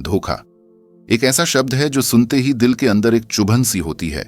धोखा एक ऐसा शब्द है जो सुनते ही दिल के अंदर एक चुभन सी होती है।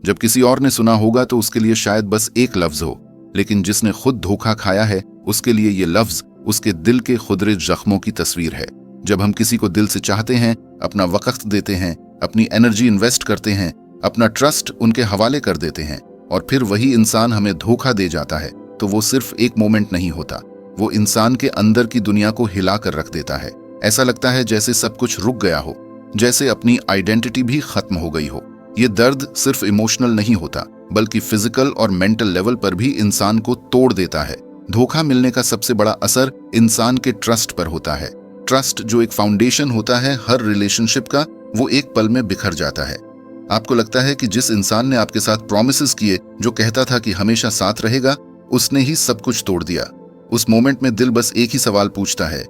जब किसी और ने सुना होगा तो उसके लिए शायद बस एक लफ्ज हो, लेकिन जिसने खुद धोखा खाया है उसके लिए ये लफ्ज उसके दिल के खुदरे जख्मों की तस्वीर है। जब हम किसी को दिल से चाहते हैं, अपना वक्त देते हैं, अपनी एनर्जी इन्वेस्ट करते हैं, अपना ट्रस्ट उनके हवाले कर देते हैं और फिर वही इंसान हमें धोखा दे जाता है, तो वो सिर्फ एक मोमेंट नहीं होता, वो इंसान के अंदर की दुनिया को हिला कर रख देता है। ऐसा लगता है जैसे सब कुछ रुक गया हो, जैसे अपनी आइडेंटिटी भी खत्म हो गई हो। ये दर्द सिर्फ इमोशनल नहीं होता, बल्कि फिजिकल और मेंटल लेवल पर भी इंसान को तोड़ देता है। धोखा मिलने का सबसे बड़ा असर इंसान के ट्रस्ट पर होता है। ट्रस्ट जो एक फाउंडेशन होता है हर रिलेशनशिप का, वो एक पल में बिखर जाता है। आपको लगता है कि जिस इंसान ने आपके साथ प्रॉमिसेस किए, जो कहता था कि हमेशा साथ रहेगा, उसने ही सब कुछ तोड़ दिया। उस मोमेंट में दिल बस एक ही सवाल पूछता है,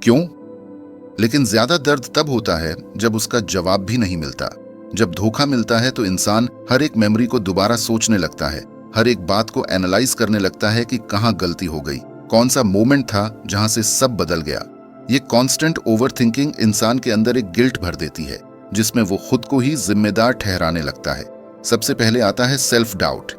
क्यों? लेकिन ज्यादा दर्द तब होता है जब उसका जवाब भी नहीं मिलता। जब धोखा मिलता है तो इंसान हर एक मेमोरी को दोबारा सोचने लगता है, हर एक बात को एनालाइज करने लगता है कि कहाँ गलती हो गई, कौन सा मोमेंट था जहां से सब बदल गया। ये कॉन्स्टेंट ओवरथिंकिंग इंसान के अंदर एक गिल्ट भर देती है, जिसमें वो खुद को ही जिम्मेदार ठहराने लगता है। सबसे पहले आता है सेल्फ डाउट।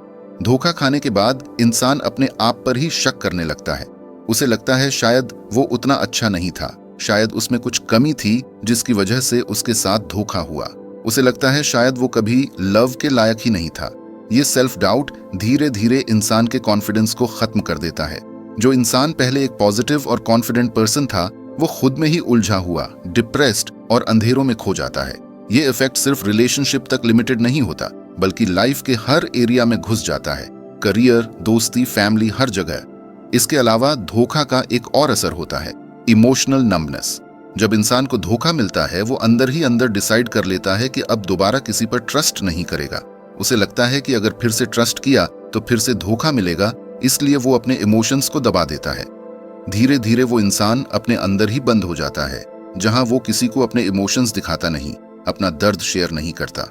धोखा खाने के बाद इंसान अपने आप पर ही शक करने लगता है। उसे लगता है शायद वो उतना अच्छा नहीं था, शायद उसमें कुछ कमी थी जिसकी वजह से उसके साथ धोखा हुआ। उसे लगता है शायद वो कभी लव के लायक ही नहीं था। ये सेल्फ डाउट धीरे धीरे इंसान के कॉन्फिडेंस को खत्म कर देता है। जो इंसान पहले एक पॉजिटिव और कॉन्फिडेंट पर्सन था, वो खुद में ही उलझा हुआ, डिप्रेस्ड और अंधेरों में खो जाता है। ये इफेक्ट सिर्फ रिलेशनशिप तक लिमिटेड नहीं होता, बल्कि लाइफ के हर एरिया में घुस जाता है, करियर, दोस्ती, फैमिली, हर जगह। इसके अलावा धोखा का एक और असर होता है, इमोशनल नम्बनेस। जब इंसान को धोखा मिलता है, वो अंदर ही अंदर डिसाइड कर लेता है कि अब दोबारा किसी पर ट्रस्ट नहीं करेगा। उसे लगता है कि अगर फिर से ट्रस्ट किया तो फिर से धोखा मिलेगा, इसलिए वो अपने इमोशंस को दबा देता है। धीरे धीरे वो इंसान अपने अंदर ही बंद हो जाता है, जहां वो किसी को अपने इमोशंस दिखाता नहीं, अपना दर्द शेयर नहीं करता।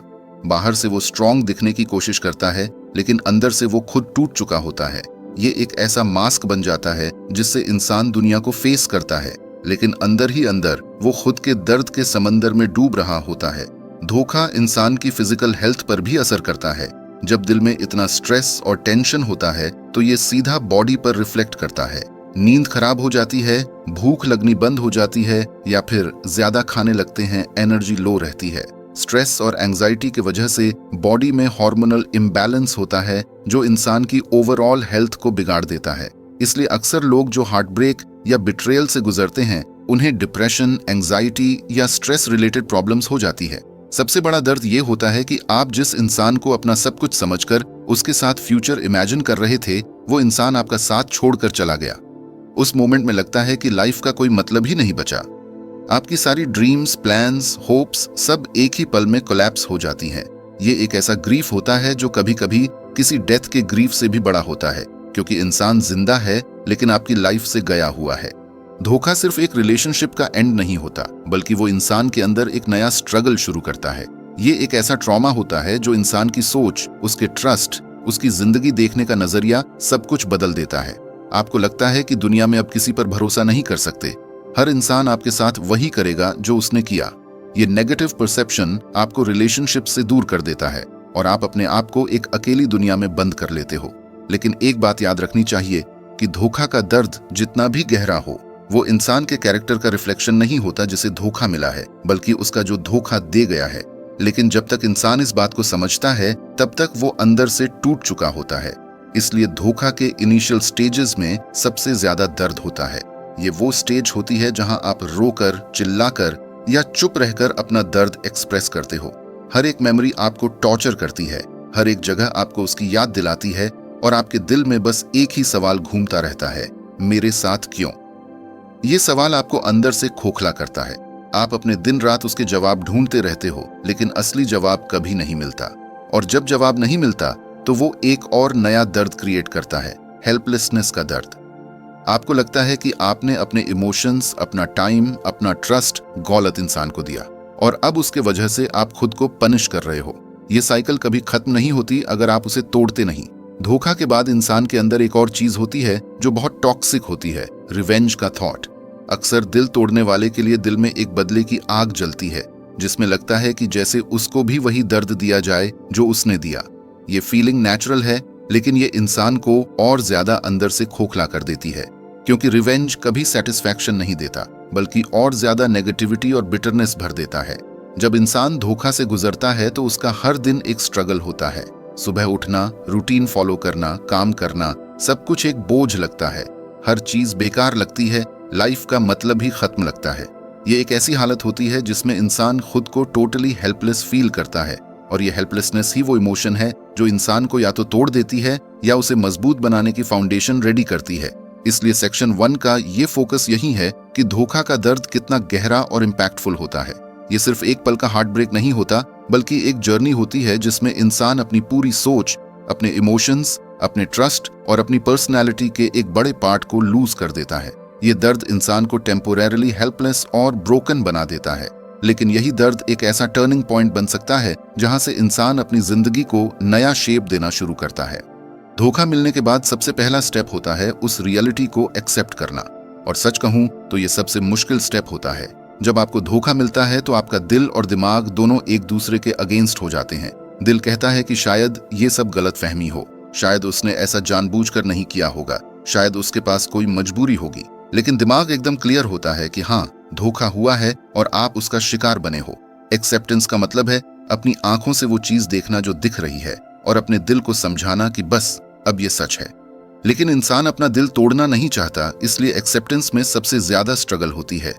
बाहर से वो स्ट्रॉन्ग दिखने की कोशिश करता है, लेकिन अंदर से वो खुद टूट चुका होता है। ये एक ऐसा मास्क बन जाता है जिससे इंसान दुनिया को फेस करता है, लेकिन अंदर ही अंदर वो खुद के दर्द के समंदर में डूब रहा होता है। धोखा इंसान की फिजिकल हेल्थ पर भी असर करता है। जब दिल में इतना स्ट्रेस और टेंशन होता है तो ये सीधा बॉडी पर रिफ्लेक्ट करता है। नींद खराब हो जाती है, भूख लगनी बंद हो जाती है, या फिर ज्यादा खाने लगते हैं, एनर्जी लो रहती है। स्ट्रेस और एंजाइटी की वजह से बॉडी में हार्मोनल इम्बैलेंस होता है, जो इंसान की ओवरऑल हेल्थ को बिगाड़ देता है। इसलिए अक्सर लोग जो हार्ट ब्रेक या बिट्रेयल से गुजरते हैं, उन्हें डिप्रेशन, एंजाइटी या स्ट्रेस रिलेटेड प्रॉब्लम्स हो जाती है। सबसे बड़ा दर्द ये होता है कि आप जिस इंसान को अपना सब कुछ समझकर उसके साथ फ्यूचर इमेजिन कर रहे थे, वो इंसान आपका साथ छोड़कर चला गया। उस मोमेंट में लगता है कि लाइफ का कोई मतलब ही नहीं बचा। आपकी सारी ड्रीम्स, प्लान्स, होप्स सब एक ही पल में कोलैप्स हो जाती हैं। ये एक ऐसा ग्रीफ होता है जो कभी कभी किसी डेथ के ग्रीफ से भी बड़ा होता है, क्योंकि इंसान जिंदा है लेकिन आपकी लाइफ से गया हुआ है। धोखा सिर्फ एक रिलेशनशिप का एंड नहीं होता, बल्कि वो इंसान के अंदर एक नया स्ट्रगल शुरू करता है। ये एक ऐसा ट्रॉमा होता है जो इंसान की सोच, उसके ट्रस्ट, उसकी जिंदगी देखने का नजरिया सब कुछ बदल देता है। आपको लगता है कि दुनिया में अब किसी पर भरोसा नहीं कर सकते, हर इंसान आपके साथ वही करेगा जो उसने किया। ये नेगेटिव परसेप्शन आपको रिलेशनशिप से दूर कर देता है और आप अपने आप को एक अकेली दुनिया में बंद कर लेते हो। लेकिन एक बात याद रखनी चाहिए कि धोखा का दर्द जितना भी गहरा हो, वो इंसान के कैरेक्टर का रिफ्लेक्शन नहीं होता जिसे धोखा मिला है, बल्कि उसका जो धोखा दे गया है। लेकिन जब तक इंसान इस बात को समझता है, तब तक वो अंदर से टूट चुका होता है। इसलिए धोखा के इनिशियल स्टेजेस में सबसे ज्यादा दर्द होता है। ये वो स्टेज होती है जहां आप रोकर, चिल्लाकर या चुप रहकर अपना दर्द एक्सप्रेस करते हो। हर एक मेमोरी आपको टॉर्चर करती है, हर एक जगह आपको उसकी याद दिलाती है और आपके दिल में बस एक ही सवाल घूमता रहता है, मेरे साथ क्यों? ये सवाल आपको अंदर से खोखला करता है। आप अपने दिन रात उसके जवाब ढूंढते रहते हो, लेकिन असली जवाब कभी नहीं मिलता। और जब जवाब नहीं मिलता तो वो एक और नया दर्द क्रिएट करता है, हेल्पलेसनेस का दर्द। आपको लगता है कि आपने अपने इमोशंस, अपना टाइम, अपना ट्रस्ट गलत इंसान को दिया और अब उसके वजह से आप खुद को पनिश कर रहे हो। ये साइकिल कभी खत्म नहीं होती अगर आप उसे तोड़ते नहीं। धोखा के बाद इंसान के अंदर एक और चीज होती है जो बहुत टॉक्सिक होती है, रिवेंज का थॉट। अक्सर दिल तोड़ने वाले के लिए दिल में एक बदले की आग जलती है, जिसमें लगता है कि जैसे उसको भी वही दर्द दिया जाए जो उसने दिया। ये फीलिंग नेचुरल है, लेकिन ये इंसान को और ज्यादा अंदर से खोखला कर देती है, क्योंकि रिवेंज कभी सेटिस्फैक्शन नहीं देता, बल्कि और ज्यादा नेगेटिविटी और बिटरनेस भर देता है। जब इंसान धोखा से गुजरता है तो उसका हर दिन एक स्ट्रगल होता है। सुबह उठना, रूटीन फॉलो करना, काम करना, सब कुछ एक बोझ लगता है। हर चीज बेकार लगती है, लाइफ का मतलब ही खत्म लगता है। ये एक ऐसी हालत होती है जिसमें इंसान खुद को टोटली हेल्पलेस फील करता है, और ये हेल्पलेसनेस ही वो इमोशन है जो इंसान को या तो तोड़ देती है या उसे मजबूत बनाने की फाउंडेशन रेडी करती है। इसलिए सेक्शन 1 का ये फोकस यही है कि धोखा का दर्द कितना गहरा और इम्पैक्टफुल होता है। ये सिर्फ एक पल का हार्ट ब्रेक नहीं होता, बल्कि एक जर्नी होती है जिसमें इंसान अपनी पूरी सोच, अपने इमोशंस, अपने ट्रस्ट और अपनी पर्सनैलिटी के एक बड़े पार्ट को लूज कर देता है। ये दर्द इंसान को टेम्पोरेरली हेल्पलेस और ब्रोकन बना देता है, लेकिन यही दर्द एक ऐसा टर्निंग पॉइंट बन सकता है जहां से इंसान अपनी जिंदगी को नया शेप देना शुरू करता है। धोखा मिलने के बाद सबसे पहला स्टेप होता है उस रियलिटी को एक्सेप्ट करना, और सच कहूं तो ये सबसे मुश्किल स्टेप होता है। जब आपको धोखा मिलता है तो आपका दिल और दिमाग दोनों एक दूसरे के अगेंस्ट हो जाते हैं। दिल कहता है कि शायद ये सब गलतफहमी हो, शायद उसने ऐसा जानबूझकर नहीं किया होगा, शायद उसके पास कोई मजबूरी होगी। लेकिन दिमाग एकदम क्लियर होता है कि हाँ, धोखा हुआ है और आप उसका शिकार बने हो। एक्सेप्टेंस का मतलब है अपनी आंखों से वो चीज देखना जो दिख रही है, और अपने दिल को समझाना कि बस अब ये सच है। लेकिन इंसान अपना दिल तोड़ना नहीं चाहता, इसलिए एक्सेप्टेंस में सबसे ज्यादा स्ट्रगल होती है।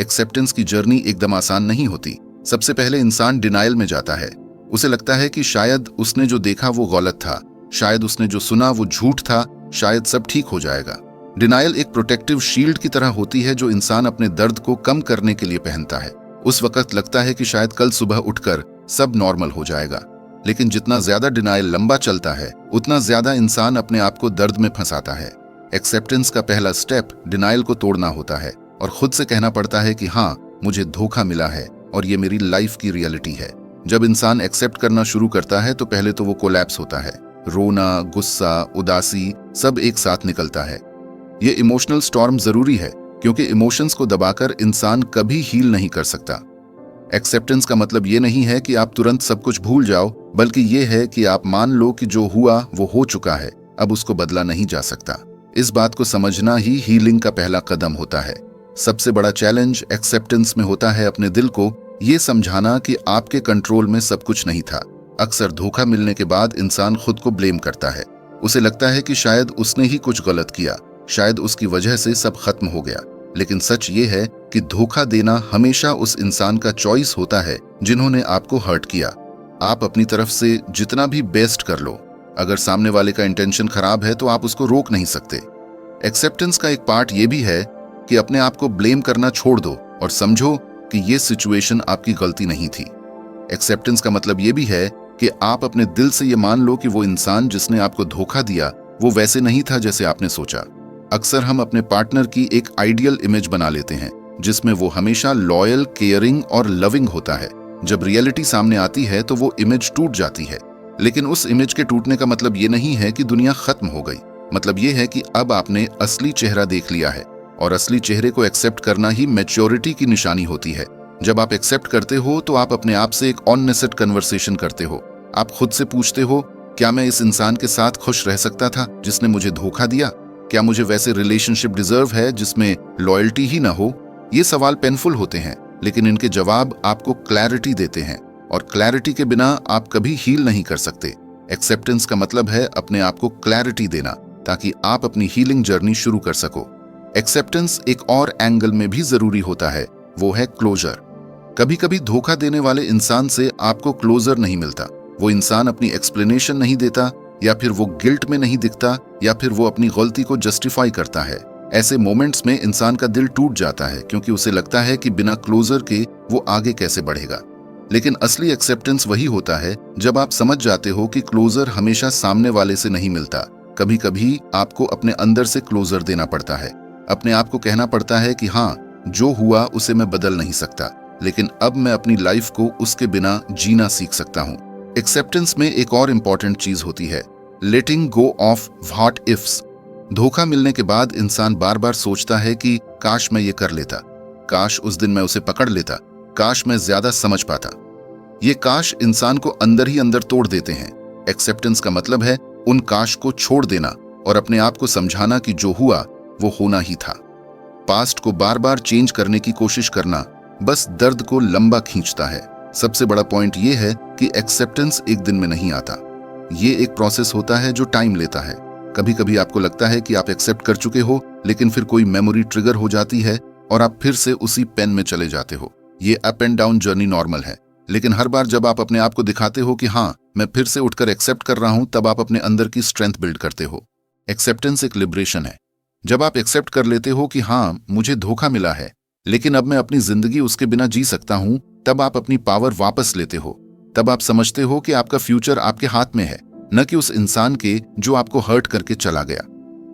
एक्सेप्टेंस की जर्नी एकदम आसान नहीं होती। सबसे पहले इंसान डिनायल में जाता है। उसे लगता है कि शायद उसने जो देखा वो गलत था, शायद उसने जो सुना वो झूठ था, शायद सब ठीक हो जाएगा। डिनायल एक प्रोटेक्टिव शील्ड की तरह होती है जो इंसान अपने दर्द को कम करने के लिए पहनता है। उस वक्त लगता है कि शायद कल सुबह उठकर सब नॉर्मल हो जाएगा। लेकिन जितना ज्यादा डिनायल लंबा चलता है, उतना ज्यादा इंसान अपने आप को दर्द में फंसाता है। एक्सेप्टेंस का पहला स्टेप डिनायल को तोड़ना होता है और खुद से कहना पड़ता है कि हाँ, मुझे धोखा मिला है और ये मेरी लाइफ की रियलिटी है। जब इंसान एक्सेप्ट करना शुरू करता है तो पहले तो वो कोलैप्स होता है। रोना, गुस्सा, उदासी सब एक साथ निकलता है। ये इमोशनल स्टॉर्म जरूरी है, क्योंकि इमोशंस को दबाकर इंसान कभी हील नहीं कर सकता। एक्सेप्टेंस का मतलब ये नहीं है कि आप तुरंत सब कुछ भूल जाओ, बल्कि ये है कि आप मान लो कि जो हुआ वो हो चुका है, अब उसको बदला नहीं जा सकता। इस बात को समझना ही हीलिंग का पहला कदम होता है। सबसे बड़ा चैलेंज एक्सेप्टेंस में होता है अपने दिल को ये समझाना कि आपके कंट्रोल में सब कुछ नहीं था। अक्सर धोखा मिलने के बाद इंसान खुद को ब्लेम करता है। उसे लगता है कि शायद उसने ही कुछ गलत किया, शायद उसकी वजह से सब खत्म हो गया। लेकिन सच ये है कि धोखा देना हमेशा उस इंसान का चॉइस होता है जिन्होंने आपको हर्ट किया। आप अपनी तरफ से जितना भी बेस्ट कर लो, अगर सामने वाले का इंटेंशन खराब है तो आप उसको रोक नहीं सकते। एक्सेप्टेंस का एक पार्ट ये भी है कि अपने आप को ब्लेम करना छोड़ दो और समझो कि ये सिचुएशन आपकी गलती नहीं थी। एक्सेप्टेंस का मतलब ये भी है कि आप अपने दिल से ये मान लो कि वो इंसान जिसने आपको धोखा दिया वो वैसे नहीं था जैसे आपने सोचा। अक्सर हम अपने पार्टनर की एक आइडियल इमेज बना लेते हैं जिसमें वो हमेशा लॉयल, केयरिंग और लविंग होता है। जब रियलिटी सामने आती है तो वो इमेज टूट जाती है। लेकिन उस इमेज के टूटने का मतलब ये नहीं है कि दुनिया खत्म हो गई। मतलब ये है कि अब आपने असली चेहरा देख लिया है, और असली चेहरे को एक्सेप्ट करना ही मैच्योरिटी की निशानी होती है। जब आप एक्सेप्ट करते हो तो आप अपने आप से एक ऑनेस्ट कन्वर्सेशन करते हो। आप खुद से पूछते हो, क्या मैं इस इंसान के साथ खुश रह सकता था जिसने मुझे धोखा दिया? क्या मुझे वैसे रिलेशनशिप डिजर्व है जिसमें लॉयल्टी ही ना हो? ये सवाल पेनफुल होते हैं, लेकिन इनके जवाब आपको क्लैरिटी देते हैं, और क्लैरिटी के बिना आप कभी हील नहीं कर सकते। एक्सेप्टेंस का मतलब है अपने आप को क्लैरिटी देना ताकि आप अपनी हीलिंग जर्नी शुरू कर सको। एक्सेप्टेंस एक और एंगल में भी जरूरी होता है, वो है क्लोजर। कभी कभी धोखा देने वाले इंसान से आपको क्लोजर नहीं मिलता। वो इंसान अपनी एक्सप्लेनेशन नहीं देता, या फिर वो गिल्ट में नहीं दिखता, या फिर वो अपनी गलती को जस्टिफाई करता है। ऐसे मोमेंट्स में इंसान का दिल टूट जाता है क्योंकि उसे लगता है कि बिना क्लोजर के वो आगे कैसे बढ़ेगा। लेकिन असली एक्सेप्टेंस वही होता है जब आप समझ जाते हो कि क्लोजर हमेशा सामने वाले से नहीं मिलता। कभी कभी आपको अपने अंदर से क्लोजर देना पड़ता है। अपने आप को कहना पड़ता है कि हाँ, जो हुआ उसे मैं बदल नहीं सकता, लेकिन अब मैं अपनी लाइफ को उसके बिना जीना सीख सकता हूँ। एक्सेप्टेंस में एक और इम्पॉर्टेंट चीज होती है, लेटिंग गो ऑफ व्हाट इफ्स। धोखा मिलने के बाद इंसान बार बार सोचता है कि काश मैं ये कर लेता, काश उस दिन मैं उसे पकड़ लेता, काश मैं ज्यादा समझ पाता। ये काश इंसान को अंदर ही अंदर तोड़ देते हैं। एक्सेप्टेंस का मतलब है उन काश को छोड़ देना और अपने आप को समझाना कि जो हुआ वो होना ही था। पास्ट को बार बार चेंज करने की कोशिश करना बस दर्द को लंबा खींचता है। सबसे बड़ा पॉइंट ये है कि एक्सेप्टेंस एक दिन में नहीं आता। ये एक प्रोसेस होता है जो टाइम लेता है। कभी कभी आपको लगता है कि आप एक्सेप्ट कर चुके हो, लेकिन फिर कोई मेमोरी ट्रिगर हो जाती है और आप फिर से उसी पेन में चले जाते हो। ये up and down journey normal है, लेकिन हर बार जब आप अपने आप को दिखाते हो कि हाँ मैं फिर से उठकर एक्सेप्ट कर रहा हूं, तब आप अपने अंदर की स्ट्रेंथ बिल्ड करते हो। एक्सेप्टेंस एक लिबरेशन है। जब आप एक्सेप्ट कर लेते हो कि हाँ मुझे धोखा मिला है, लेकिन अब मैं अपनी जिंदगी उसके बिना जी सकता हूं, तब आप अपनी पावर वापस लेते हो। तब आप समझते हो कि आपका फ्यूचर आपके हाथ में है, न कि उस इंसान के जो आपको हर्ट करके चला गया।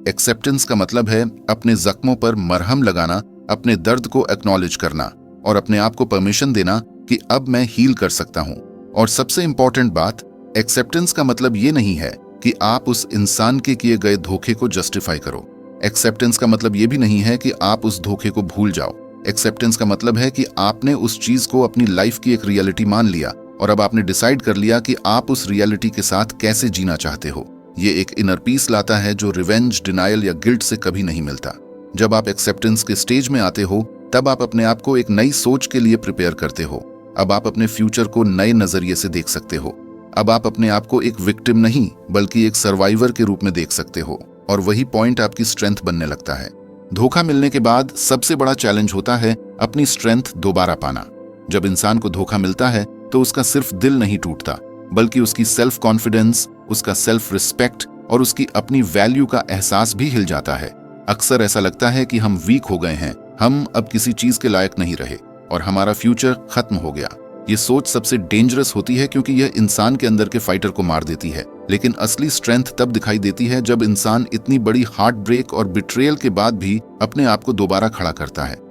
एक्सेप्टेंस का मतलब है अपने जख्मों पर मरहम लगाना, अपने दर्द को एक्नॉलेज करना और अपने आप को परमिशन देना कि अब मैं हील कर सकता हूं। और सबसे इंपॉर्टेंट बात, एक्सेप्टेंस का मतलब ये नहीं है कि आप उस इंसान के किए गए धोखे को जस्टिफाई करो। एक्सेप्टेंस का मतलब ये भी नहीं है कि आप उस धोखे को भूल जाओ। एक्सेप्टेंस का मतलब है कि आपने उस चीज को अपनी लाइफ की एक रियलिटी मान लिया और अब आपने डिसाइड कर लिया कि आप उस रियलिटी के साथ कैसे जीना चाहते हो। ये एक इनर पीस लाता है जो रिवेंज, डिनायल या गिल्ट से कभी नहीं मिलता। जब आप एक्सेप्टेंस के स्टेज में आते हो, तब आप अपने आप को एक नई सोच के लिए प्रिपेयर करते हो। अब आप अपने फ्यूचर को नए नजरिए से देख सकते हो। अब आप अपने आप को एक विक्टिम नहीं बल्कि एक सर्वाइवर के रूप में देख सकते हो, और वही पॉइंट आपकी स्ट्रेंथ बनने लगता है। धोखा मिलने के बाद सबसे बड़ा चैलेंज होता है अपनी स्ट्रेंथ दोबारा पाना। जब इंसान को धोखा मिलता है तो उसका सिर्फ दिल नहीं टूटता, बल्कि उसकी सेल्फ कॉन्फिडेंस, उसका सेल्फ रिस्पेक्ट और उसकी अपनी वैल्यू का एहसास भी हिल जाता है। अक्सर ऐसा लगता है कि हम वीक हो गए हैं, हम अब किसी चीज के लायक नहीं रहे और हमारा फ्यूचर खत्म हो गया। ये सोच सबसे डेंजरस होती है क्योंकि यह इंसान के अंदर के फाइटर को मार देती है। लेकिन असली स्ट्रेंथ तब दिखाई देती है जब इंसान इतनी बड़ी हार्ट ब्रेक और बिट्रेयल के बाद भी अपने आप को दोबारा खड़ा करता है।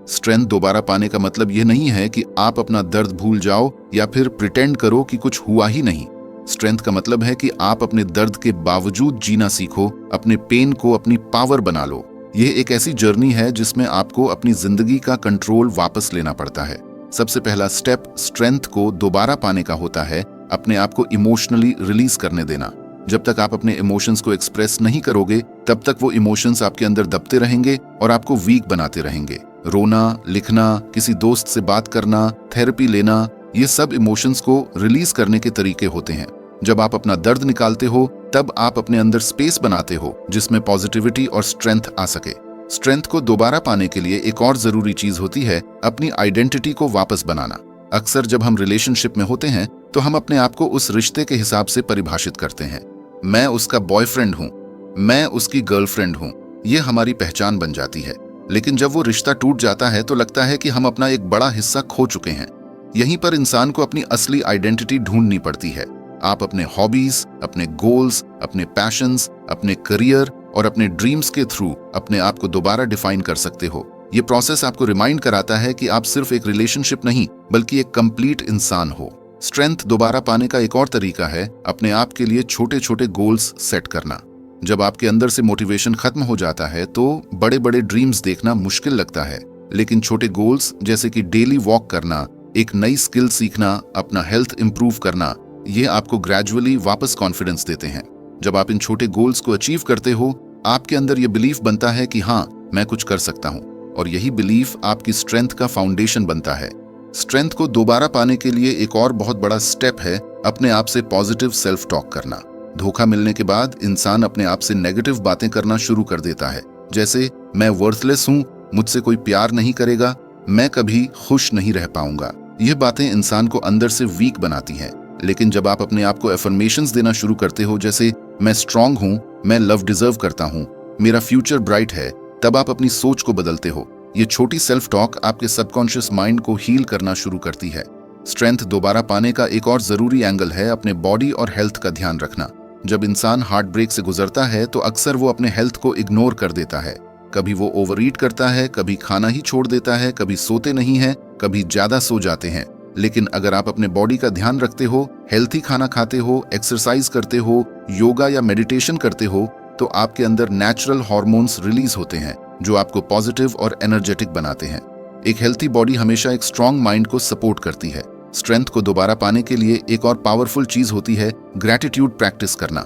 स्ट्रेंथ दोबारा पाने का मतलब यह नहीं है कि आप अपना दर्द भूल जाओ या फिर प्रिटेंड करो कि कुछ हुआ ही नहीं। स्ट्रेंथ का मतलब है कि आप अपने दर्द के बावजूद जीना सीखो, अपने पेन को अपनी पावर बना लो। यह एक ऐसी जर्नी है जिसमें आपको अपनी जिंदगी का कंट्रोल वापस लेना पड़ता है। सबसे पहला स्टेप स्ट्रेंथ को दोबारा पाने का होता है अपने आप को इमोशनली रिलीज करने देना। जब तक आप अपने इमोशंस को एक्सप्रेस नहीं करोगे, तब तक वो इमोशंस आपके अंदर दबते रहेंगे और आपको वीक बनाते रहेंगे। रोना, लिखना, किसी दोस्त से बात करना, थेरेपी लेना, ये सब इमोशंस को रिलीज करने के तरीके होते हैं। जब आप अपना दर्द निकालते हो, तब आप अपने अंदर स्पेस बनाते हो जिसमें पॉजिटिविटी और स्ट्रेंथ आ सके। स्ट्रेंथ को दोबारा पाने के लिए एक और जरूरी चीज होती है अपनी आइडेंटिटी को वापस बनाना। अक्सर जब हम रिलेशनशिप में होते हैं तो हम अपने आप को उस रिश्ते के हिसाब से परिभाषित करते हैं। मैं उसका बॉयफ्रेंड हूँ, मैं उसकी गर्लफ्रेंड हूँ, ये हमारी पहचान बन जाती है। लेकिन जब वो रिश्ता टूट जाता है तो लगता है कि हम अपना एक बड़ा हिस्सा खो चुके हैं। यहीं पर इंसान को अपनी असली आइडेंटिटी ढूंढनी पड़ती है। आप अपने हॉबीज, अपने गोल्स, अपने पैशंस, अपने करियर और अपने ड्रीम्स के थ्रू अपने आप को दोबारा डिफाइन कर सकते हो। ये प्रोसेस आपको रिमाइंड कराता है कि आप सिर्फ एक रिलेशनशिप नहीं बल्कि एक कंप्लीट इंसान हो। स्ट्रेंथ दोबारा पाने का एक और तरीका है अपने आप के लिए छोटे छोटे गोल्स सेट करना। जब आपके अंदर से मोटिवेशन खत्म हो जाता है तो बड़े बड़े ड्रीम्स देखना मुश्किल लगता है, लेकिन छोटे गोल्स जैसे कि डेली वॉक करना, एक नई स्किल सीखना, अपना हेल्थ इंप्रूव करना, ये आपको ग्रेजुअली वापस कॉन्फिडेंस देते हैं। जब आप इन छोटे गोल्स को अचीव करते हो, आपके अंदर यह बिलीफ बनता है कि हाँ मैं कुछ कर सकता हूँ, और यही बिलीफ आपकी स्ट्रेंथ का फाउंडेशन बनता है। स्ट्रेंथ को दोबारा पाने के लिए एक और बहुत बड़ा स्टेप है अपने आप से पॉजिटिव सेल्फ टॉक करना। धोखा मिलने के बाद इंसान अपने आप से नेगेटिव बातें करना शुरू कर देता है, जैसे मैं वर्थलेस हूँ, मुझसे कोई प्यार नहीं करेगा, मैं कभी खुश नहीं रह पाऊंगा। यह बातें इंसान को अंदर से वीक बनाती हैं। लेकिन जब आप अपने आप को एफर्मेशंस देना शुरू करते हो, जैसे मैं स्ट्रांग हूं, मैं लव डिजर्व करता हूं, मेरा फ्यूचर ब्राइट है, तब आप अपनी सोच को बदलते हो। ये छोटी सेल्फ टॉक आपके सबकॉन्शियस माइंड को हील करना शुरू करती है। स्ट्रेंथ दोबारा पाने का एक और जरूरी एंगल है अपने बॉडी और हेल्थ का ध्यान रखना। जब इंसान हार्ट ब्रेक से गुजरता है तो अक्सर वो अपने हेल्थ को इग्नोर कर देता है। कभी वो ओवर ईट करता है, कभी खाना ही छोड़ देता है, कभी सोते नहीं है, कभी ज्यादा सो जाते हैं। लेकिन अगर आप अपने बॉडी का ध्यान रखते हो, हेल्थी खाना खाते हो, एक्सरसाइज करते हो, योगा या मेडिटेशन करते हो, तो आपके अंदर नेचुरल हार्मोन्स रिलीज होते हैं जो आपको पॉजिटिव और एनर्जेटिक बनाते हैं। एक हेल्थी बॉडी हमेशा एक स्ट्रांग माइंड को सपोर्ट करती है। स्ट्रेंथ को दोबारा पाने के लिए एक और पावरफुल चीज होती है ग्रैटिट्यूड प्रैक्टिस करना।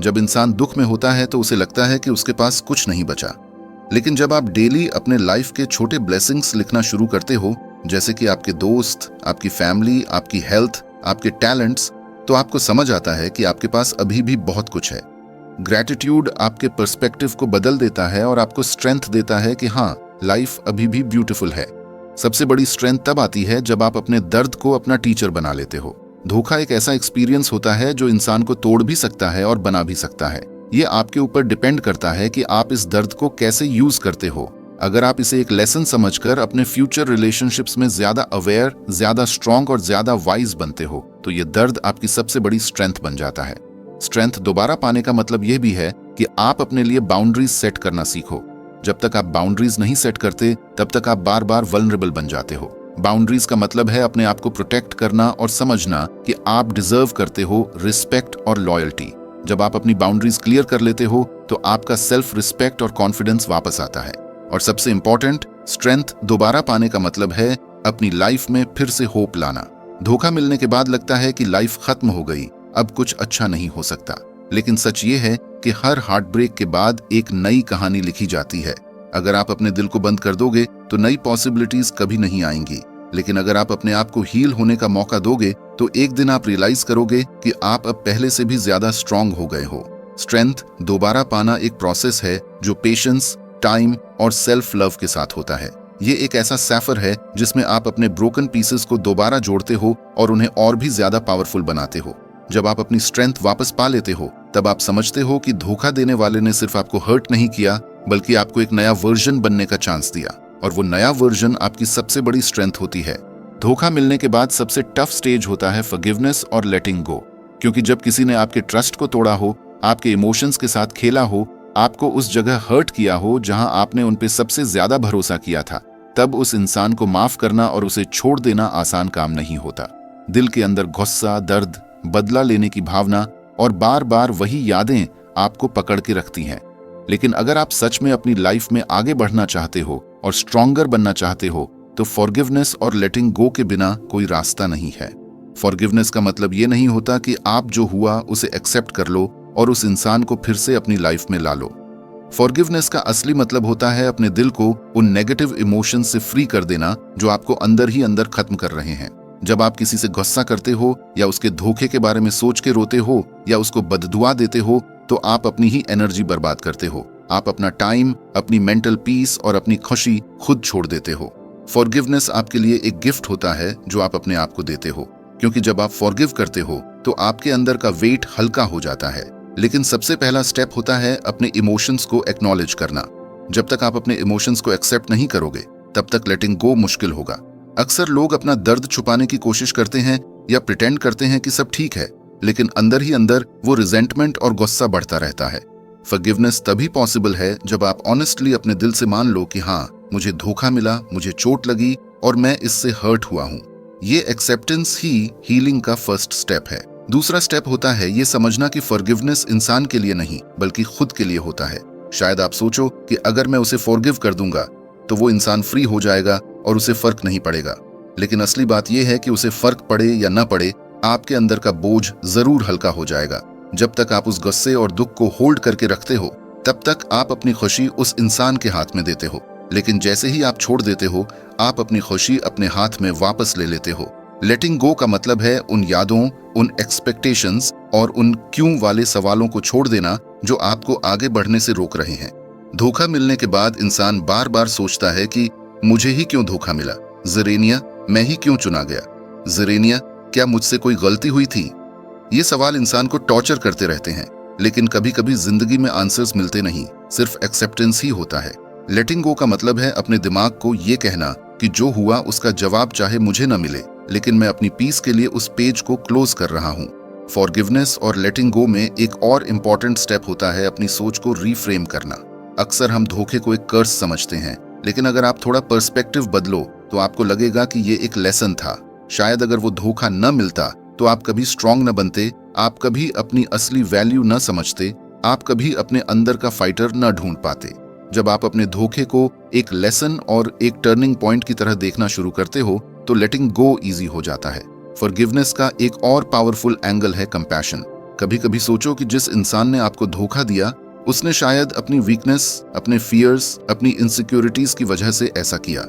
जब इंसान दुख में होता है तो उसे लगता है कि उसके पास कुछ नहीं बचा, लेकिन जब आप डेली अपने लाइफ के छोटे ब्लेसिंग्स लिखना शुरू करते हो, जैसे कि आपके दोस्त, आपकी फैमिली, आपकी हेल्थ, आपके टैलेंट्स, तो आपको समझ आता है कि आपके पास अभी भी बहुत कुछ है। ग्रैटिट्यूड आपके पर्सपेक्टिव को बदल देता है और आपको स्ट्रेंथ देता है कि हाँ, लाइफ अभी भी ब्यूटीफुल है। सबसे बड़ी स्ट्रेंथ तब आती है जब आप अपने दर्द को अपना टीचर बना लेते हो। धोखा एक ऐसा एक्सपीरियंस होता है जो इंसान को तोड़ भी सकता है और बना भी सकता है। ये आपके ऊपर डिपेंड करता है कि आप इस दर्द को कैसे यूज करते हो। अगर आप इसे एक लेसन समझकर अपने फ्यूचर रिलेशनशिप्स में ज्यादा अवेयर, ज्यादा स्ट्रांग और ज्यादा वाइज बनते हो, तो ये दर्द आपकी सबसे बड़ी स्ट्रेंथ बन जाता है। स्ट्रेंथ दोबारा पाने का मतलब यह भी है कि आप अपने लिए बाउंड्रीज सेट करना सीखो। जब तक आप बाउंड्रीज नहीं सेट करते, तब तक आप बार बार वल्नरेबल बन जाते हो। बाउंड्रीज का मतलब है अपने आप को प्रोटेक्ट करना और समझना कि आप डिजर्व करते हो रिस्पेक्ट और लॉयल्टी। जब आप अपनी बाउंड्रीज क्लियर कर लेते हो तो आपका सेल्फ रिस्पेक्ट और कॉन्फिडेंस वापस आता है। और सबसे इंपॉर्टेंट, स्ट्रेंथ दोबारा पाने का मतलब है अपनी लाइफ में फिर से होप लाना। धोखा मिलने के बाद लगता है कि लाइफ खत्म हो गई, अब कुछ अच्छा नहीं हो सकता, लेकिन सच ये है कि हर हार्ट ब्रेक के बाद एक नई कहानी लिखी जाती है। अगर आप अपने दिल को बंद कर दोगे तो नई पॉसिबिलिटीज कभी नहीं आएंगी, लेकिन अगर आप अपने आप को हील होने का मौका दोगे तो एक दिन आप रियलाइज करोगे कि आप अब पहले से भी ज्यादा स्ट्रांग हो गए हो। स्ट्रेंथ दोबारा पाना एक प्रोसेस है जो पेशेंस, टाइम और सेल्फ लव के साथ होता है। ये एक ऐसा सैफर है जिसमें आप अपने ब्रोकन पीसेस को दोबारा जोड़ते हो और उन्हें और भी ज्यादा पावरफुल बनाते हो। जब आप अपनी स्ट्रेंथ वापस पा लेते हो, तब आप समझते हो कि धोखा देने वाले ने सिर्फ आपको हर्ट नहीं किया, बल्कि आपको एक नया वर्जन बनने का चांस दिया, और वो नया वर्जन आपकी सबसे बड़ी स्ट्रेंथ होती है। धोखा मिलने के बाद सबसे टफ स्टेज होता है फॉरगिवनेस और लेटिंग गो, क्योंकि जब किसी ने आपके ट्रस्ट को तोड़ा हो, आपके इमोशंस के साथ खेला हो, आपको उस जगह हर्ट किया हो जहां आपने उन पे सबसे ज्यादा भरोसा किया था, तब उस इंसान को माफ करना और उसे छोड़ देना आसान काम नहीं होता। दिल के अंदर गुस्सा, दर्द, बदला लेने की भावना और बार बार वही यादें आपको पकड़ के रखती हैं। लेकिन अगर आप सच में अपनी लाइफ में आगे बढ़ना चाहते हो और स्ट्रॉन्गर बनना चाहते हो, तो फॉरगिवनेस और लेटिंग गो के बिना कोई रास्ता नहीं है। फॉरगिवनेस का मतलब ये नहीं होता कि आप जो हुआ उसे एक्सेप्ट कर लो और उस इंसान को फिर से अपनी लाइफ में ला लो। फॉरगिवनेस का असली मतलब होता है अपने दिल को उन नेगेटिव इमोशंस से फ्री कर देना जो आपको अंदर ही अंदर खत्म कर रहे हैं। जब आप किसी से गुस्सा करते हो या उसके धोखे के बारे में सोच के रोते हो या उसको बददुआ देते हो, तो आप अपनी ही एनर्जी बर्बाद करते हो। आप अपना टाइम, अपनी मेंटल पीस और अपनी खुशी खुद छोड़ देते हो। फॉरगिवनेस आपके लिए एक गिफ्ट होता है जो आप अपने आप को देते हो, क्योंकि जब आप फॉरगिव करते हो तो आपके अंदर का वेट हल्का हो जाता है। लेकिन सबसे पहला स्टेप होता है अपने इमोशंस को एक्नॉलेज करना। जब तक आप अपने इमोशंस को एक्सेप्ट नहीं करोगे, तब तक लेटिंग गो मुश्किल होगा। अक्सर लोग अपना दर्द छुपाने की कोशिश करते हैं या प्रिटेंड करते हैं कि सब ठीक है, लेकिन अंदर ही अंदर वो रिजेंटमेंट और गुस्सा बढ़ता रहता है। फॉरगिवनेस तभी पॉसिबल है जब आप ऑनेस्टली अपने दिल से मान लो कि हाँ, मुझे धोखा मिला, मुझे चोट लगी और मैं इससे हर्ट हुआ हूँ। ये एक्सेप्टेंस ही हीलिंग का फर्स्ट स्टेप है। दूसरा स्टेप होता है ये समझना कि फॉरगिवनेस इंसान के लिए नहीं बल्कि खुद के लिए होता है। शायद आप सोचो कि अगर मैं उसे फॉरगिव कर दूंगा तो वो इंसान फ्री हो जाएगा और उसे फर्क नहीं पड़ेगा, लेकिन असली बात यह है कि उसे फर्क पड़े या न पड़े, आपके अंदर का बोझ जरूर हल्का हो जाएगा। जब तक आप उस गुस्से और दुख को होल्ड करके रखते हो, तब तक आप अपनी खुशी उस इंसान के हाथ में देते हो, लेकिन जैसे ही आप छोड़ देते हो, आप अपनी खुशी अपने हाथ में वापस ले लेते हो। लेटिंग गो का मतलब है उन यादों, उन एक्सपेक्टेशंस और उन क्यों वाले सवालों को छोड़ देना जो आपको आगे बढ़ने से रोक रहे हैं। धोखा मिलने के बाद इंसान बार बार सोचता है कि मुझे ही क्यों धोखा मिला, ज़रेनिया मैं ही क्यों चुना गया, ज़रेनिया क्या मुझसे कोई गलती हुई थी। ये सवाल इंसान को टॉर्चर करते रहते हैं, लेकिन कभी कभी जिंदगी में आंसर्स मिलते नहीं, सिर्फ एक्सेप्टेंस ही होता है। लेटिंग गो का मतलब है अपने दिमाग को ये कहना कि जो हुआ उसका जवाब चाहे मुझे न मिले, लेकिन मैं अपनी पीस के लिए उस पेज को क्लोज कर रहा हूँ। फॉरगिवनेस और लेटिंग गो में एक और इम्पॉर्टेंट स्टेप होता है अपनी सोच को रीफ्रेम करना। अक्सर हम धोखे को एक कर्स समझते हैं, लेकिन अगर आप थोड़ा पर्सपेक्टिव बदलो तो आपको लगेगा कि ये एक लेसन था। शायद अगर वो धोखा न मिलता तो आप कभी स्ट्रांग न बनते, आप कभी अपनी असली वैल्यू न समझते, आप कभी अपने अंदर का फाइटर न ढूंढ पाते। जब आप अपने धोखे को एक लेसन और एक टर्निंग पॉइंट की तरह देखना शुरू करते हो तो लेटिंग गो इजी हो जाता है। फॉरगिवनेस का एक और पावरफुल एंगल है कंपैशन। कभी कभी सोचो कि जिस इंसान ने आपको धोखा दिया उसने शायद अपनी वीकनेस, अपने फियर्स, अपनी इनसिक्योरिटीज की वजह से ऐसा किया।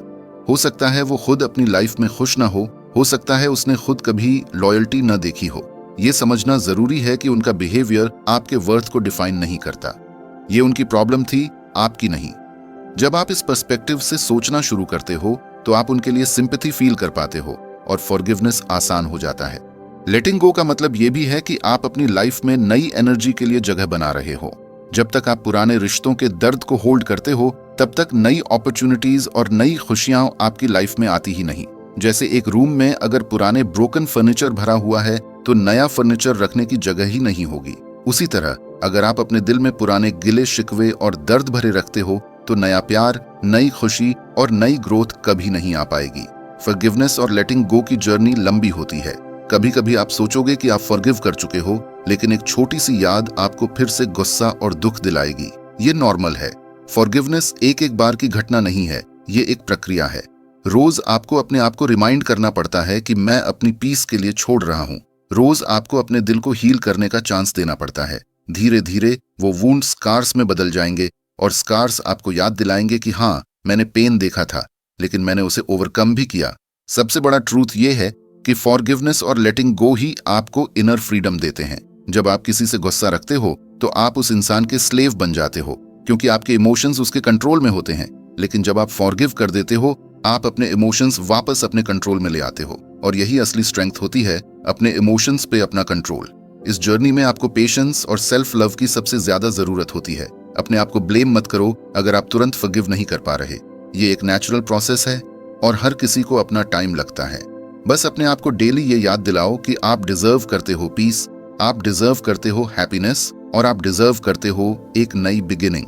हो सकता है वो खुद अपनी लाइफ में खुश ना हो सकता है उसने खुद कभी लॉयल्टी न देखी हो। ये समझना जरूरी है कि उनका बिहेवियर आपके वर्थ को डिफाइन नहीं करता। ये उनकी प्रॉब्लम थी, आपकी नहीं। जब आप इस पर्सपेक्टिव से सोचना शुरू करते हो तो आप उनके लिए सिंपैथी फील कर पाते हो और फॉरगिवनेस आसान हो जाता है। लेटिंग गो का मतलब ये भी है कि आप अपनी लाइफ में नई एनर्जी के लिए जगह बना रहे हो। जब तक आप पुराने रिश्तों के दर्द को होल्ड करते हो तब तक नई अपॉर्चुनिटीज और नई खुशियां आपकी लाइफ में आती ही नहीं। जैसे एक रूम में अगर पुराने ब्रोकन फर्नीचर भरा हुआ है तो नया फर्नीचर रखने की जगह ही नहीं होगी। उसी तरह अगर आप अपने दिल में पुराने गिले शिकवे और दर्द भरे रखते हो तो नया प्यार, नई खुशी और नई ग्रोथ कभी नहीं आ पाएगी। फॉरगिवनेस और लेटिंग गो की जर्नी लंबी होती है। कभी कभी आप सोचोगे कि आप फॉरगिव कर चुके हो, लेकिन एक छोटी सी याद आपको फिर से गुस्सा और दुख दिलाएगी। ये नॉर्मल है। फॉरगिवनेस एक एक बार की घटना नहीं है, ये एक प्रक्रिया है। रोज आपको अपने आप को रिमाइंड करना पड़ता है कि मैं अपनी पीस के लिए छोड़ रहा हूँ। रोज आपको अपने दिल को हील करने का चांस देना पड़ता है। धीरे धीरे वो वुंड स्कार्स में बदल जाएंगे और स्कार्स आपको याद दिलाएंगे कि हाँ, मैंने पेन देखा था, लेकिन मैंने उसे ओवरकम भी किया। सबसे बड़ा ट्रूथ ये है कि फॉरगिवनेस और लेटिंग गो ही आपको इनर फ्रीडम देते हैं। जब आप किसी से गुस्सा रखते हो तो आप उस इंसान के स्लेव बन जाते हो, क्योंकि आपके इमोशंस उसके कंट्रोल में होते हैं। लेकिन जब आप फॉरगिव कर देते हो, आप अपने इमोशंस वापस अपने कंट्रोल में ले आते हो। और यही असली स्ट्रेंथ होती है, अपने इमोशंस पे अपना कंट्रोल। इस जर्नी में आपको पेशेंस और सेल्फ लव की सबसे ज्यादा जरूरत होती है। अपने आप को ब्लेम मत करो अगर आप तुरंत फॉरगिव नहीं कर पा रहे। ये एक नेचुरल प्रोसेस है और हर किसी को अपना टाइम लगता है। बस अपने आप को डेली ये याद दिलाओ कि आप डिजर्व करते हो पीस, आप डिजर्व करते हो हैप्पीनेस और आप डिजर्व करते हो एक नई बिगिनिंग।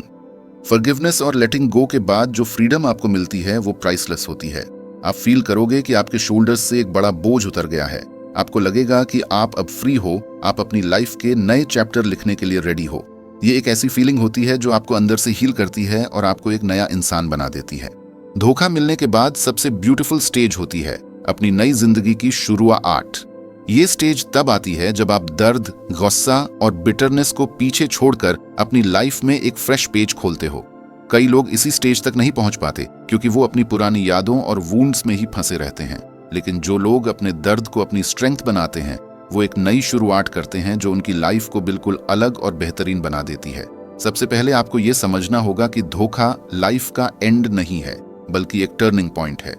फॉरगिवनेस और लेटिंग गो के बाद जो फ्रीडम आपको मिलती है वो प्राइसलेस होती है। आप फील करोगे कि आपके शोल्डर्स से एक बड़ा बोझ उतर गया है। आपको लगेगा कि आप अब फ्री हो, आप अपनी लाइफ के नए चैप्टर लिखने के लिए रेडी हो। ये एक ऐसी फीलिंग होती है जो आपको अंदर से हील करती है और आपको एक नया इंसान बना देती है। धोखा मिलने के बाद सबसे ब्यूटीफुल स्टेज होती है अपनी नई जिंदगी की शुरुआत। ये स्टेज तब आती है जब आप दर्द, गुस्सा और बिटरनेस को पीछे छोड़कर अपनी लाइफ में एक फ्रेश पेज खोलते हो। कई लोग इसी स्टेज तक नहीं पहुंच पाते क्योंकि वो अपनी पुरानी यादों और वुंड्स में ही फंसे रहते हैं। लेकिन जो लोग अपने दर्द को अपनी स्ट्रेंथ बनाते हैं वो एक नई शुरुआत करते हैं जो उनकी लाइफ को बिल्कुल अलग और बेहतरीन बना देती है। सबसे पहले आपको ये समझना होगा कि धोखा लाइफ का एंड नहीं है, बल्कि एक टर्निंग पॉइंट है।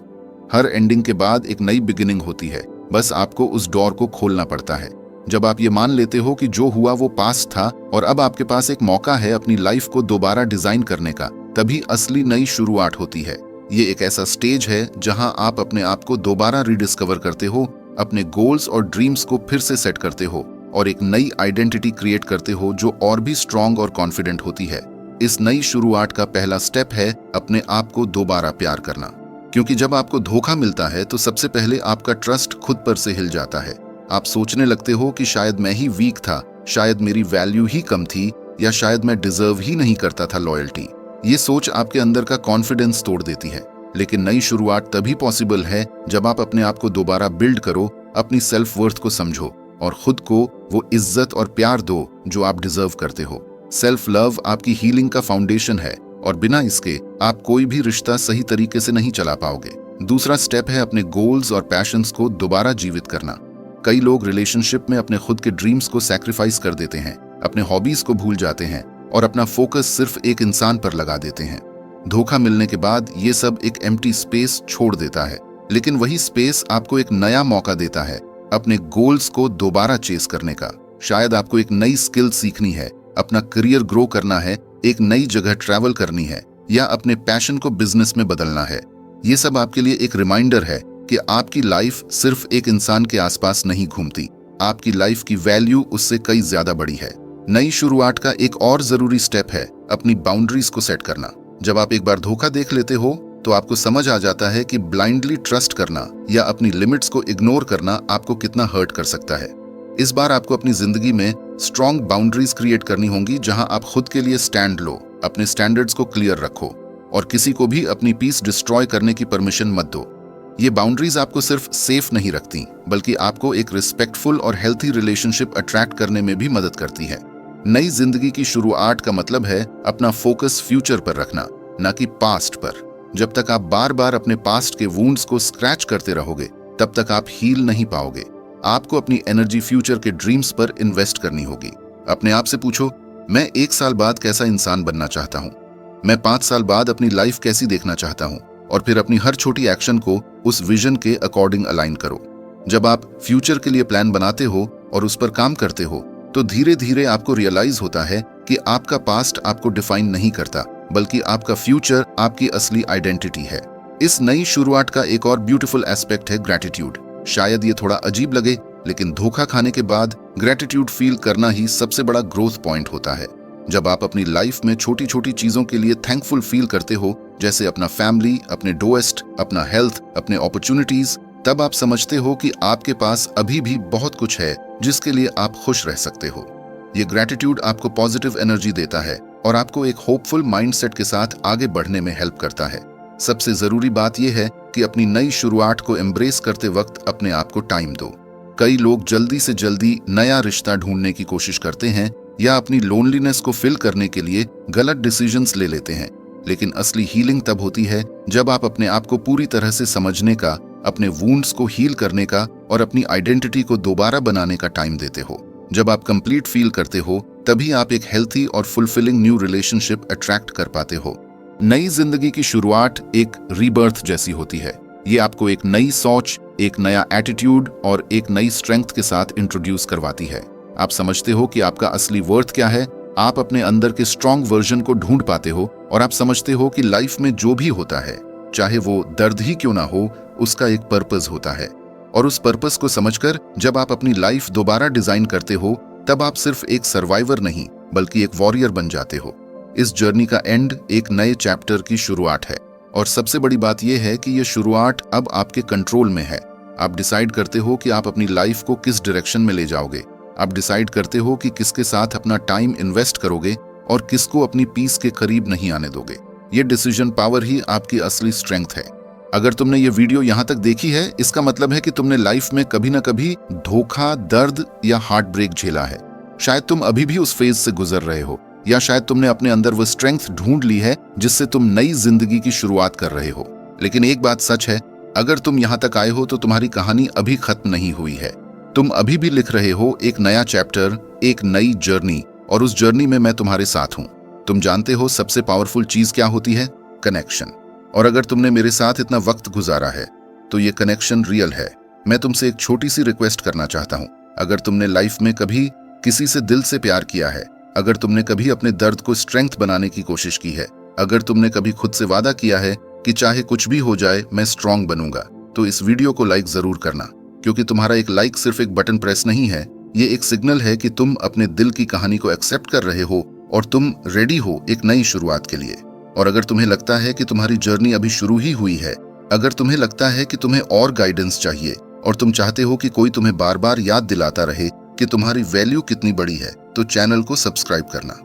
हर एंडिंग के बाद एक नई बिगिनिंग होती है, बस आपको उस डोर को खोलना पड़ता है। जब आप ये मान लेते हो कि जो हुआ वो पास्ट था और अब आपके पास एक मौका है अपनी लाइफ को दोबारा डिजाइन करने का, तभी असली नई शुरुआत होती है। ये एक ऐसा स्टेज है जहां आप अपने आप को दोबारा रिडिस्कवर करते हो, अपने गोल्स और ड्रीम्स को फिर से सेट करते हो और एक नई आइडेंटिटी क्रिएट करते हो जो और भी स्ट्रांग और कॉन्फिडेंट होती है। इस नई शुरुआत का पहला स्टेप है अपने आप को दोबारा प्यार करना, क्योंकि जब आपको धोखा मिलता है तो सबसे पहले आपका ट्रस्ट खुद पर से हिल जाता है। आप सोचने लगते हो कि शायद मैं ही वीक था, शायद मेरी वैल्यू ही कम थी, या शायद मैं डिजर्व ही नहीं करता था लॉयल्टी। ये सोच आपके अंदर का कॉन्फिडेंस तोड़ देती है। लेकिन नई शुरुआत तभी पॉसिबल है जब आप अपने आप को दोबारा बिल्ड करो, अपनी सेल्फ वर्थ को समझो और खुद को वो इज्जत और प्यार दो जो आप डिजर्व करते हो। सेल्फ लव आपकी हीलिंग का फाउंडेशन है और बिना इसके आप कोई भी रिश्ता सही तरीके से नहीं चला पाओगे। दूसरा स्टेप है अपने गोल्स और पैशंस को दोबारा जीवित करना। कई लोग रिलेशनशिप में अपने खुद के ड्रीम्स को सैक्रिफाइस कर देते हैं, अपने हॉबीज को भूल जाते हैं और अपना फोकस सिर्फ एक इंसान पर लगा देते हैं। धोखा मिलने के बाद ये सब एक एम्प्टी स्पेस छोड़ देता है, लेकिन वही स्पेस आपको एक नया मौका देता है अपने गोल्स को दोबारा चेस करने का। शायद आपको एक नई स्किल सीखनी है, अपना करियर ग्रो करना है, एक नई जगह ट्रैवल करनी है या अपने पैशन को बिजनेस में बदलना है। ये सब आपके लिए एक रिमाइंडर है कि आपकी लाइफ सिर्फ एक इंसान के आसपास नहीं घूमती, आपकी लाइफ की वैल्यू उससे कई ज्यादा बड़ी है। नई शुरुआत का एक और जरूरी स्टेप है अपनी बाउंड्रीज को सेट करना। जब आप एक बार धोखा देख लेते हो तो आपको समझ आ जाता है कि ब्लाइंडली ट्रस्ट करना या अपनी लिमिट्स को इग्नोर करना आपको कितना हर्ट कर सकता है। इस बार आपको अपनी जिंदगी में स्ट्रॉन्ग बाउंड्रीज क्रिएट करनी होंगी जहां आप खुद के लिए स्टैंड लो, अपने स्टैंडर्ड्स को क्लियर रखो और किसी को भी अपनी पीस डिस्ट्रॉय करने की परमिशन मत दो। ये बाउंड्रीज आपको सिर्फ सेफ नहीं रखती, बल्कि आपको एक रिस्पेक्टफुल और हेल्थी रिलेशनशिप अट्रैक्ट करने में भी मदद करती है। नई जिंदगी की शुरुआत का मतलब है अपना फोकस फ्यूचर पर रखना, न कि पास्ट पर। जब तक आप बार बार अपने पास्ट के वुंड्स को स्क्रैच करते रहोगे, तब तक आप हील नहीं पाओगे। आपको अपनी एनर्जी फ्यूचर के ड्रीम्स पर इन्वेस्ट करनी होगी। अपने आप से पूछो, मैं 1 साल बाद कैसा इंसान बनना चाहता हूँ? मैं 5 साल बाद अपनी लाइफ कैसी देखना चाहता हूँ? और फिर अपनी हर छोटी एक्शन को उस विजन के अकॉर्डिंग अलाइन करो। जब आप फ्यूचर के लिए प्लान बनाते हो और उस पर काम करते हो, तो धीरे धीरे आपको रियलाइज होता है कि आपका पास्ट आपको डिफाइन नहीं करता, बल्कि आपका फ्यूचर आपकी असली आइडेंटिटी है। इस नई शुरुआत का एक और ब्यूटीफुल एस्पेक्ट है ग्रैटिट्यूड। शायद ये थोड़ा अजीब लगे, लेकिन धोखा खाने के बाद ग्रैटिट्यूड फील करना ही सबसे बड़ा ग्रोथ पॉइंट होता है। जब आप अपनी लाइफ में छोटी छोटी चीजों के लिए थैंकफुल फील करते हो, जैसे अपना फैमिली, अपने दोस्त, अपना हेल्थ, अपने अपॉर्चुनिटीज, तब आप समझते हो कि आपके पास अभी भी बहुत कुछ है जिसके लिए आप खुश रह सकते हो। ये ग्रैटिट्यूड आपको पॉजिटिव एनर्जी देता है और आपको एक होपफुल माइंडसेट के साथ आगे बढ़ने में हेल्प करता है। सबसे जरूरी बात यह है कि अपनी नई शुरुआत को एम्ब्रेस करते वक्त अपने आप को टाइम दो। कई लोग जल्दी से जल्दी नया रिश्ता ढूंढने की कोशिश करते हैं या अपनी लोनलीनेस को फिल करने के लिए गलत डिसीजंस ले लेते हैं, लेकिन असली हीलिंग तब होती है जब आप अपने आप को पूरी तरह से समझने का, अपने वुंड्स को हील करने का और अपनी आइडेंटिटी को दोबारा बनाने का टाइम देते हो। जब आप कंप्लीट फील करते हो, तभी आप एक हेल्थी और फुलफिलिंग न्यू रिलेशनशिप अट्रैक्ट कर पाते हो। नई जिंदगी की शुरुआत एक रीबर्थ जैसी होती है। ये आपको एक नई सोच, एक नया एटीट्यूड और एक नई स्ट्रेंथ के साथ इंट्रोड्यूस करवाती है। आप समझते हो कि आपका असली वर्थ क्या है, आप अपने अंदर के स्ट्रॉन्ग वर्जन को ढूंढ पाते हो और आप समझते हो कि लाइफ में जो भी होता है, चाहे वो दर्द ही क्यों ना हो, उसका एक पर्पस होता है। और उस पर्पस को समझकर जब आप अपनी लाइफ दोबारा डिजाइन करते हो, तब आप सिर्फ एक सर्वाइवर नहीं, बल्कि एक वॉरियर बन जाते हो। इस जर्नी का एंड एक नए चैप्टर की शुरुआत है और सबसे बड़ी बात यह है कि यह शुरुआत अब आपके कंट्रोल में है। आप डिसाइड करते हो कि आप अपनी लाइफ को किस डायरेक्शन में ले जाओगे। आप डिसाइड करते हो कि किसके साथ अपना टाइम इन्वेस्ट करोगे और किसको अपनी पीस के करीब नहीं आने दोगे। ये डिसीजन पावर ही आपकी असली स्ट्रेंथ है। अगर तुमने ये वीडियो यहाँ तक देखी है, इसका मतलब है कि तुमने लाइफ में कभी ना कभी धोखा, दर्द या हार्ट ब्रेक झेला है। शायद तुम अभी भी उस फेज से गुजर रहे हो, या शायद तुमने अपने अंदर वो स्ट्रेंथ ढूंढ ली है जिससे तुम नई जिंदगी की शुरुआत कर रहे हो। लेकिन एक बात सच है, अगर तुम यहाँ तक आए हो तो तुम्हारी कहानी अभी खत्म नहीं हुई है। तुम अभी भी लिख रहे हो एक नया चैप्टर, एक नई जर्नी, और उस जर्नी में मैं तुम्हारे साथ हूँ। तुम जानते हो सबसे पावरफुल चीज क्या होती है? कनेक्शन। और अगर तुमने मेरे साथ इतना वक्त गुजारा है तो ये कनेक्शन रियल है। मैं तुमसे एक छोटी सी रिक्वेस्ट करना चाहता हूँ। अगर तुमने लाइफ में कभी किसी से दिल से प्यार किया है, अगर तुमने कभी अपने दर्द को स्ट्रेंथ बनाने की कोशिश की है, अगर तुमने कभी खुद से वादा किया है कि चाहे कुछ भी हो जाए मैं स्ट्रांग बनूंगा, तो इस वीडियो को लाइक जरूर करना, क्योंकि तुम्हारा एक लाइक सिर्फ एक बटन प्रेस नहीं है, ये एक सिग्नल है कि तुम अपने दिल की कहानी को एक्सेप्ट कर रहे हो और तुम रेडी हो एक नई शुरुआत के लिए। और अगर तुम्हें लगता है कि तुम्हारी जर्नी अभी शुरू ही हुई है, अगर तुम्हें लगता है कि तुम्हें और गाइडेंस चाहिए और तुम चाहते हो कि कोई तुम्हें बार बार याद दिलाता रहे कि तुम्हारी वैल्यू कितनी बड़ी है, तो चैनल को सब्सक्राइब करना।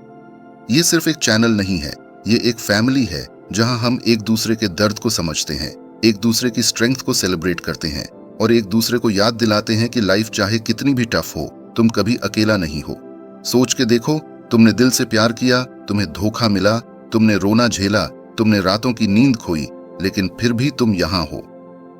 ये सिर्फ एक चैनल नहीं है, ये एक फैमिली है जहां हम एक दूसरे के दर्द को समझते हैं, एक दूसरे की स्ट्रेंथ को सेलिब्रेट करते हैं और एक दूसरे को याद दिलाते हैं कि लाइफ चाहे कितनी भी टफ हो, तुम कभी अकेला नहीं हो। सोच के देखो, तुमने दिल से प्यार किया, तुम्हें धोखा मिला, तुमने रोना झेला, तुमने रातों की नींद खोई, लेकिन फिर भी तुम यहाँ हो।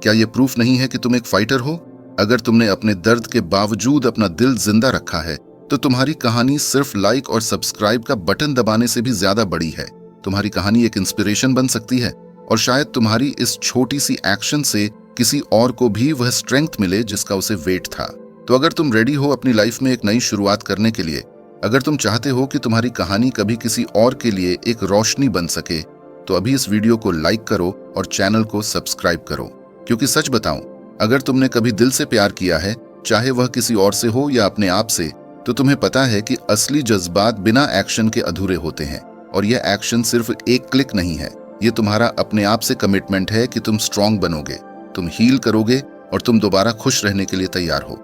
क्या ये प्रूफ नहीं है कि तुम एक फाइटर हो? अगर तुमने अपने दर्द के बावजूद अपना दिल जिंदा रखा है, तो तुम्हारी कहानी सिर्फ लाइक और सब्सक्राइब का बटन दबाने से भी ज्यादा बड़ी है। तुम्हारी कहानी एक इंस्पिरेशन बन सकती है और शायद तुम्हारी इस छोटी सी एक्शन से किसी और को भी वह स्ट्रेंथ मिले जिसका उसे वेट था। तो अगर तुम रेडी हो अपनी लाइफ में एक नई शुरुआत करने के लिए, अगर तुम चाहते हो कि तुम्हारी कहानी कभी किसी और के लिए एक रोशनी बन सके, तो अभी इस वीडियो को लाइक करो और चैनल को सब्सक्राइब करो। क्योंकि सच बताऊं, अगर तुमने कभी दिल से प्यार किया है, चाहे वह किसी और से हो या अपने आप से, तो तुम्हें पता है कि असली जज्बात बिना एक्शन के अधूरे होते हैं। और यह एक्शन सिर्फ एक क्लिक नहीं है, ये तुम्हारा अपने आप से कमिटमेंट है कि तुम स्ट्रांग बनोगे, तुम हील करोगे और तुम दोबारा खुश रहने के लिए तैयार हो।